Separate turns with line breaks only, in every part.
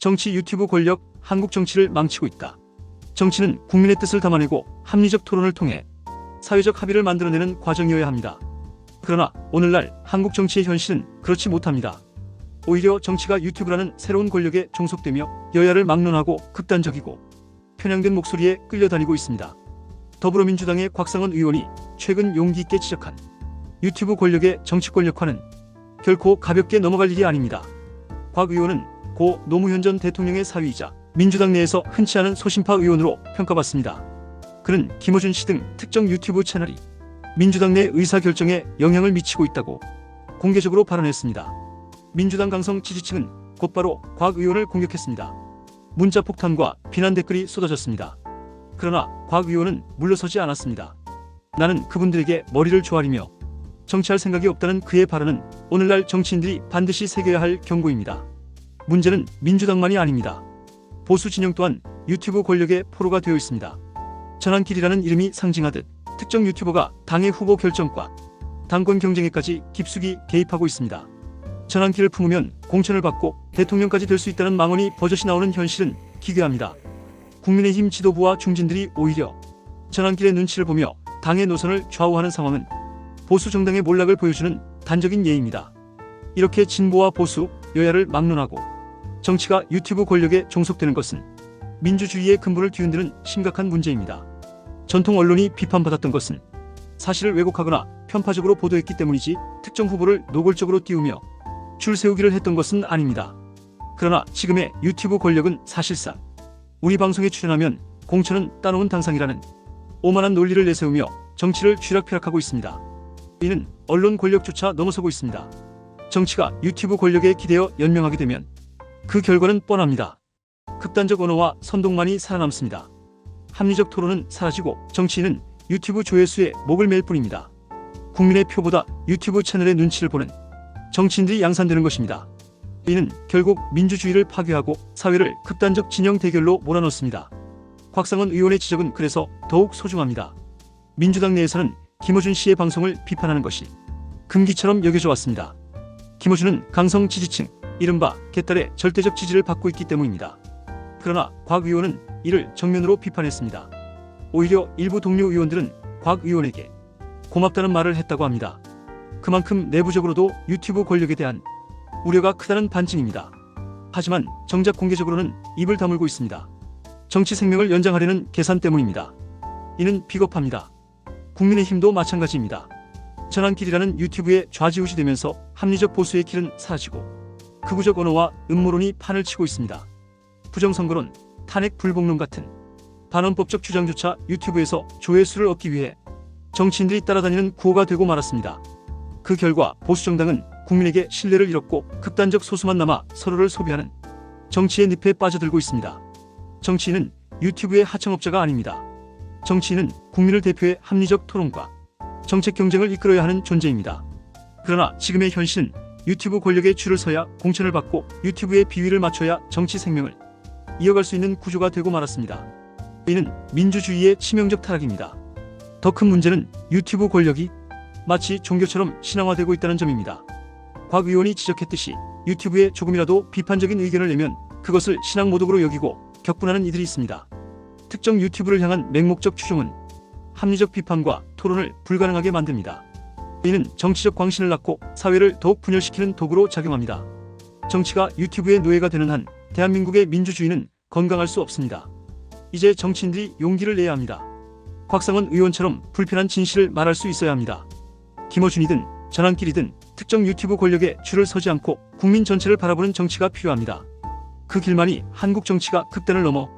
정치 유튜브 권력, 한국 정치를 망치고 있다. 정치는 국민의 뜻을 담아내고 합리적 토론을 통해 사회적 합의를 만들어내는 과정이어야 합니다. 그러나 오늘날 한국 정치의 현실은 그렇지 못합니다. 오히려 정치가 유튜브라는 새로운 권력에 종속되며 여야를 막론하고 극단적이고 편향된 목소리에 끌려다니고 있습니다. 더불어민주당의 곽상원 의원이 최근 용기 있게 지적한 유튜브 권력의 정치 권력화는 결코 가볍게 넘어갈 일이 아닙니다. 곽 의원은 고 노무현 전 대통령의 사위이자 민주당 내에서 흔치 않은 소신파 의원으로 평가받습니다. 그는 김어준 씨 등 특정 유튜브 채널이 민주당 내 의사결정에 영향을 미치고 있다고 공개적으로 발언했습니다. 민주당 강성 지지층은 곧바로 곽 의원을 공격했습니다. 문자 폭탄과 비난 댓글이 쏟아졌습니다. 그러나 곽 의원은 물러서지 않았습니다. 나는 그분들에게 머리를 조아리며 정치할 생각이 없다는 그의 발언은 오늘날 정치인들이 반드시 새겨야 할 경고입니다. 문제는 민주당만이 아닙니다. 보수 진영 또한 유튜브 권력의 포로가 되어 있습니다. 전환길이라는 이름이 상징하듯 특정 유튜버가 당의 후보 결정과 당권 경쟁에까지 깊숙이 개입하고 있습니다. 전환길을 품으면 공천을 받고 대통령까지 될 수 있다는 망언이 버젓이 나오는 현실은 기괴합니다. 국민의힘 지도부와 중진들이 오히려 전환길의 눈치를 보며 당의 노선을 좌우하는 상황은 보수 정당의 몰락을 보여주는 단적인 예입니다. 이렇게 진보와 보수, 여야를 막론하고 정치가 유튜브 권력에 종속되는 것은 민주주의의 근본을 뒤흔드는 심각한 문제입니다. 전통 언론이 비판받았던 것은 사실을 왜곡하거나 편파적으로 보도했기 때문이지 특정 후보를 노골적으로 띄우며 줄 세우기를 했던 것은 아닙니다. 그러나 지금의 유튜브 권력은 사실상 우리 방송에 출연하면 공천은 따놓은 당상이라는 오만한 논리를 내세우며 정치를 쥐락펴락하고 있습니다. 이는 언론 권력조차 넘어서고 있습니다. 정치가 유튜브 권력에 기대어 연명하게 되면 그 결과는 뻔합니다. 극단적 언어와 선동만이 살아남습니다. 합리적 토론은 사라지고 정치인은 유튜브 조회수에 목을 맬 뿐입니다. 국민의 표보다 유튜브 채널의 눈치를 보는 정치인들이 양산되는 것입니다. 이는 결국 민주주의를 파괴하고 사회를 극단적 진영 대결로 몰아넣습니다. 곽상원 의원의 지적은 그래서 더욱 소중합니다. 민주당 내에서는 김어준 씨의 방송을 비판하는 것이 금기처럼 여겨져 왔습니다. 김어준은 강성 지지층, 이른바 개딸의 절대적 지지를 받고 있기 때문입니다. 그러나 곽 의원은 이를 정면으로 비판했습니다. 오히려 일부 동료 의원들은 곽 의원에게 고맙다는 말을 했다고 합니다. 그만큼 내부적으로도 유튜브 권력에 대한 우려가 크다는 반증입니다. 하지만 정작 공개적으로는 입을 다물고 있습니다. 정치 생명을 연장하려는 계산 때문입니다. 이는 비겁합니다. 국민의힘도 마찬가지입니다. 전환길이라는 유튜브에 좌지우지되면서 합리적 보수의 길은 사라지고 극우적 언어와 음모론이 판을 치고 있습니다. 부정선거론, 탄핵 불복론 같은 반헌법적 주장조차 유튜브에서 조회수를 얻기 위해 정치인들이 따라다니는 구호가 되고 말았습니다. 그 결과 보수정당은 국민에게 신뢰를 잃었고 극단적 소수만 남아 서로를 소비하는 정치의 늪에 빠져들고 있습니다. 정치인은 유튜브의 하청업자가 아닙니다. 정치인은 국민을 대표해 합리적 토론과 정책 경쟁을 이끌어야 하는 존재입니다. 그러나 지금의 현실은 유튜브 권력에 줄을 서야 공천을 받고 유튜브의 비위를 맞춰야 정치 생명을 이어갈 수 있는 구조가 되고 말았습니다. 이는 민주주의의 치명적 타락입니다. 더 큰 문제는 유튜브 권력이 마치 종교처럼 신앙화되고 있다는 점입니다. 곽 의원이 지적했듯이 유튜브에 조금이라도 비판적인 의견을 내면 그것을 신앙 모독으로 여기고 격분하는 이들이 있습니다. 특정 유튜브를 향한 맹목적 추종은 합리적 비판과 토론을 불가능하게 만듭니다. 이는 정치적 광신을 낳고 사회를 더욱 분열시키는 도구로 작용합니다. 정치가 유튜브의 노예가 되는 한 대한민국의 민주주의는 건강할 수 없습니다. 이제 정치인들이 용기를 내야 합니다. 곽상원 의원처럼 불편한 진실을 말할 수 있어야 합니다. 김어준이든 전환길이든 특정 유튜브 권력에 줄을 서지 않고 국민 전체를 바라보는 정치가 필요합니다. 그 길만이 한국 정치가 극단을 넘어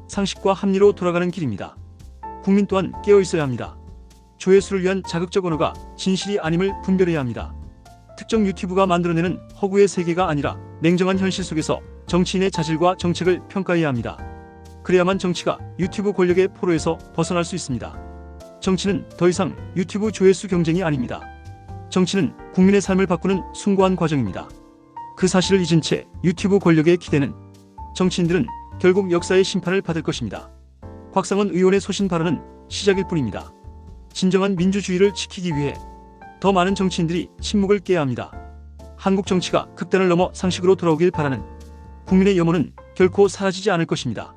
상식과 합리로 돌아가는 길입니다. 국민 또한 깨어 있어야 합니다. 조회수를 위한 자극적 언어가 진실이 아님을 분별해야 합니다. 특정 유튜브가 만들어내는 허구의 세계가 아니라 냉정한 현실 속에서 정치인의 자질과 정책을 평가해야 합니다. 그래야만 정치가 유튜브 권력의 포로에서 벗어날 수 있습니다. 정치는 더 이상 유튜브 조회수 경쟁이 아닙니다. 정치는 국민의 삶을 바꾸는 숭고한 과정입니다. 그 사실을 잊은 채 유튜브 권력에 기대는 정치인들은 결국 역사의 심판을 받을 것입니다. 곽상원 의원의 소신 발언은 시작일 뿐입니다. 진정한 민주주의를 지키기 위해 더 많은 정치인들이 침묵을 깨야 합니다. 한국 정치가 극단을 넘어 상식으로 돌아오길 바라는 국민의 염원은 결코 사라지지 않을 것입니다.